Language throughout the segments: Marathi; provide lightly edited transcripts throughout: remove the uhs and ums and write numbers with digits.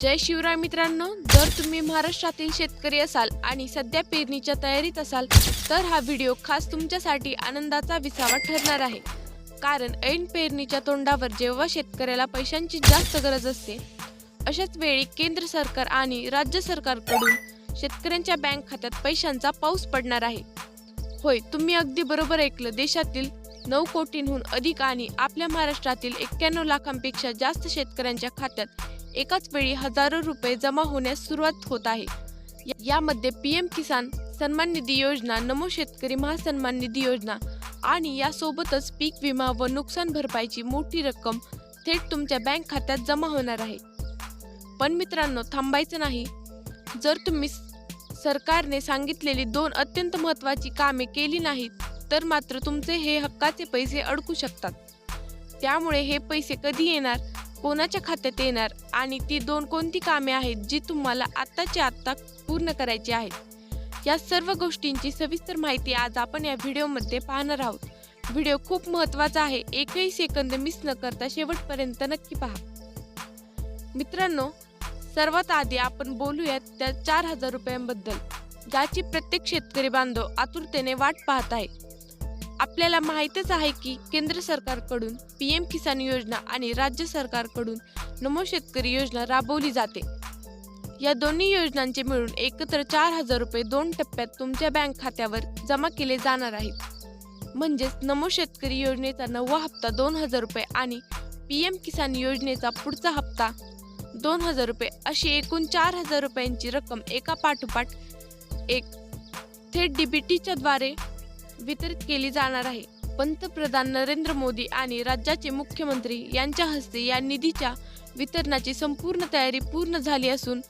जय शिवराय मित्रांनो, जर तुम्ही महाराष्ट्रातील शेतकरी असाल आणि सध्या पेरणीच्या तयारीत असाल तर हा व्हिडिओ खास तुमच्यासाठी आनंदाचा विसावा ठरणार आहे. कारण ऐन पेरणीच्या तोंडावर जेव्हा शेतकऱ्याला पैशांची जास्त गरज असते अशाच वेळी केंद्र सरकार आणि राज्य सरकारकडून शेतकऱ्यांच्या बँक खात्यात पैशांचा पाऊस पडणार आहे. होय, तुम्ही अगदी बरोबर ऐकलं. देशातील 9 कोटींहून अधिक आणि आपल्या महाराष्ट्रातील 91 लाखांपेक्षा जास्त शेतकऱ्यांच्या खात्यात एकाच वेळी हजारो रुपये जमा होण्यास सुरुवात होत आहे. यामध्ये पीएम किसान सन्मान निधी योजना, नमो शेतकरी महासन्मान निधी योजना आणि यासोबतच पीक विमा व नुकसान भरपाईची मोठी रक्कम थेट तुमच्या बँक खात्यात जमा होणार आहे. पण मित्रांनो, थांबायचं नाही. जर तुम्ही सरकारने सांगितलेली 2 अत्यंत महत्त्वाची कामे केली नाहीत तर मात्र तुमचे हे हक्काचे पैसे अडकू शकतात. त्यामुळे हे पैसे कधी येणार, कोणाच्या खात्यात येणार आणि ती 2 कोणती कामे आहेत जी तुम्हाला आत्ताच्या आत्ता पूर्ण करायची आहेत, या सर्व गोष्टींची सविस्तर माहिती आज आपण या व्हिडिओमध्ये पाहणार आहोत. व्हिडिओ खूप महत्त्वाचा आहे. एकही सेकंद मिस न करता शेवटपर्यंत नक्की पहा. मित्रांनो, सर्वात आधी आपण बोलूयात त्या 4000 रुपयांबद्दल, ज्याची प्रत्येक शेतकरी बांधव आतुरतेने वाट पाहत आहे. आपल्याला माहीतच आहे की केंद्र सरकारकडून पीएम किसान योजना आणि राज्य सरकारकडून नमो शेतकरी योजना राबवली जाते. या दोन्ही योजनांचे मिळून एकत्र 4000 रुपये 2 टप्प्यात तुमच्या बँक खात्यावर जमा केले जाणार आहेत. म्हणजेच नमो शेतकरी योजनेचा 9वा हप्ता 2000 रुपये आणि पीएम किसान योजनेचा पुढचा हप्ता 2000 रुपये अशी एकूण 4000 रुपयांची रक्कम एका पाठोपाठ एक थेट डीबीटीच्या द्वारे वितरित केली जाणार आहे. पंतप्रधान नरेंद्र मोदी आणि राज्याचे मुख्यमंत्री यांच्या हस्ते या निधीच्या वितरणाची संपूर्ण तयारी पूर्ण झाली असून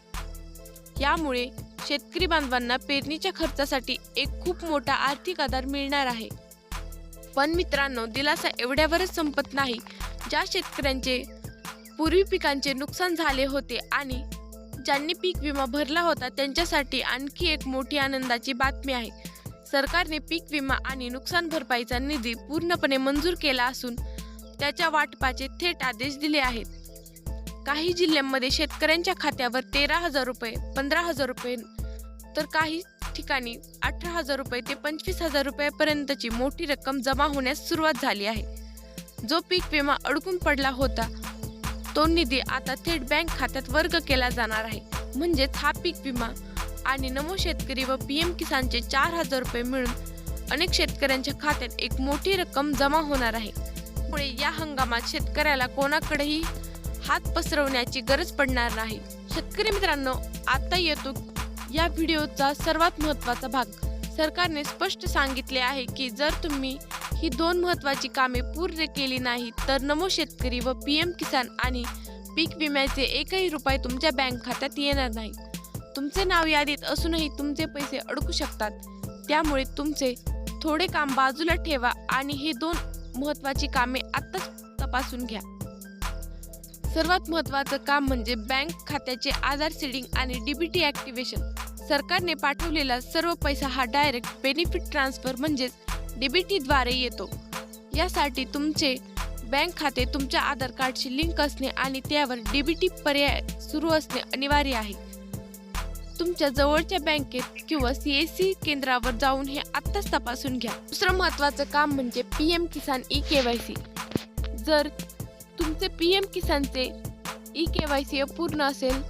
यामुळे शेतकरी बांधवांना पेरणीच्या खर्चासाठी एक खूप मोठा आर्थिक आधार मिळणार आहे. पण मित्रांनो, दिलासा एवढ्यावरच संपत नाही. ज्या शेतकऱ्यांचे पूर्वी पिकांचे नुकसान झाले होते आणि ज्यांनी पीक विमा भरला होता त्यांच्यासाठी आणखी एक मोठी आनंदाची बातमी आहे. सरकारने पीक विमा आणि नुकसान भरपाईचा निधी पूर्णपणे मंजूर केला असून त्याच्या वाटपाचे थेट आदेश दिले आहेत. काही जिल्ह्यांमध्ये शेतकऱ्यांच्या खात्यावर 13,000 रुपये, 15,000 रुपये तर काही ठिकाणी 18,000 रुपये ते 25,000 रुपयापर्यंतची मोठी रक्कम जमा होण्यास सुरुवात झाली आहे. जो पीक विमा अडकून पडला होता तो निधी आता थेट बँक खात्यात वर्ग केला जाणार आहे. म्हणजेच हा पीक विमा आणि नमो शेतकरी व पीएम किसानचे 4000 रुपये मिळून अनेक शेतकऱ्यांच्या खात्यात एक मोठी रक्कम जमा होणार आहे. त्यामुळे या हंगामात शेतकऱ्याला कोणाकडेही हात पसरवण्याची गरज पडणार नाही. शेतकरी मित्रांनो, आता येतो या व्हिडिओचा सर्वात महत्त्वाचा भाग. सरकारने स्पष्ट सांगितले आहे की जर तुम्ही ही 2 महत्त्वाची कामे पूर्ण केली नाही तर नमो शेतकरी व पीएम किसान आणि पीक विम्याचे एकही रुपये तुमच्या बँक खात्यात येणार नाही. तुमचे नाव यादीत असूनही तुमचे पैसे अडकू शकतात. त्यामुळे तुमचे थोडे काम बाजूला ठेवा आणि ही 2 महत्त्वाची कामे आत्ताच तपासून घ्या. सर्वात महत्त्वाचं काम म्हणजे बँक खात्याचे आधार सीडिंग आणि डीबीटी ॲक्टिव्हेशन. सरकारने पाठवलेला सर्व पैसा हा डायरेक्ट बेनिफिट ट्रान्सफर म्हणजेच डीबीटीद्वारे येतो. यासाठी तुमचे बँक खाते तुमच्या आधार कार्डशी लिंक असणे आणि त्यावर डीबीटी पर्याय सुरू असणे अनिवार्य आहे. तुमच्या जवळच्या बँकेत किंवा सीएससी केंद्रावर जाऊन हे आत्ताच तपासून घ्या. दुसरं महत्त्वाचं काम म्हणजे पीएम किसान ई-केवायसी. जर तुमचे पीएम किसानचे ई-केवायसी अपूर्ण असेल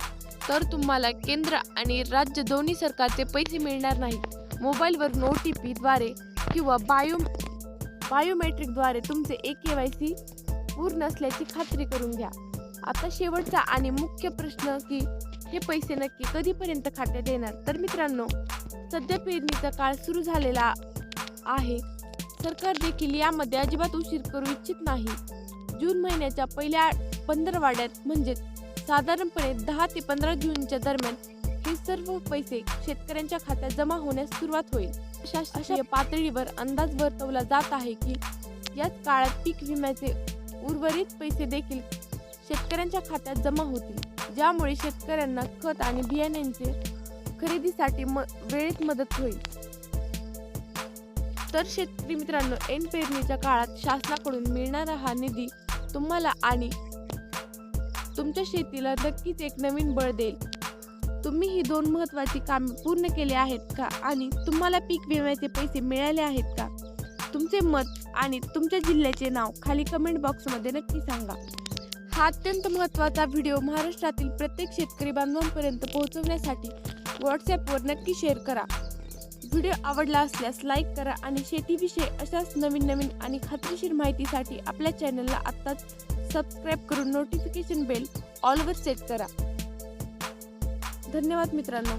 तर तुम्हाला केंद्र आणि राज्य दोन्ही सरकारचे पैसे मिळणार नाहीत. मोबाईलवरून OTP द्वारे किंवा बायोमेट्रिकद्वारे तुमचे ई-केवायसी पूर्ण असल्याची खात्री करून घ्या. आता शेवटचा आणि मुख्य प्रश्न की हे पैसे नक्की कधीपर्यंत खात्यात येणार. तर मित्रांनो, सध्या पेरणीचा काळ सुरू झालेला आहे. सरकार देखील यामध्ये अजिबात उशीर करू इच्छित नाही. जून महिन्याच्या पहिल्या 15 म्हणजे साधारणपणे 10 ते 15 जूनच्या दरम्यान हे सर्व पैसे शेतकऱ्यांच्या खात्यात जमा होण्यास सुरुवात होईल. अशा पातळीवर अंदाज वर्तवला जात आहे की याच काळात पीक विम्याचे उर्वरित पैसे देखील शेतकऱ्यांच्या खात्यात जमा होतील, ज्यामुळे शेतकऱ्यांना खत आणि बियाण्यांचे खरेदीसाठी वेळेत मदत होईल. तर शेतकरी मित्रांनो, ऐन पेरणीच्या काळात शासनाकडून मिळणारा हा निधी तुम्हाला आणि तुमच्या शेतीला नक्कीच एक नवीन बळ देईल. तुम्ही ही 2 महत्त्वाची कामे पूर्ण केली आहेत का आणि तुम्हाला पीक विम्याचे पैसे मिळाले आहेत का? तुमचे मत आणि तुमच्या जिल्ह्याचे नाव खाली कमेंट बॉक्समध्ये नक्की सांगा. हा अत्यंत महत्त्वाचा व्हिडिओ महाराष्ट्रातील प्रत्येक शेतकरी बांधवांपर्यंत पोहोचवण्यासाठी व्हॉट्सॲपवर नक्की शेअर करा. व्हिडिओ आवडला असल्यास लाईक करा आणि शेतीविषयी अशाच नवीन आणि खात्रीशीर माहितीसाठी आपल्या चॅनलला आत्ताच सबस्क्राईब करून नोटिफिकेशन बेल ऑलवर सेट करा. धन्यवाद मित्रांनो.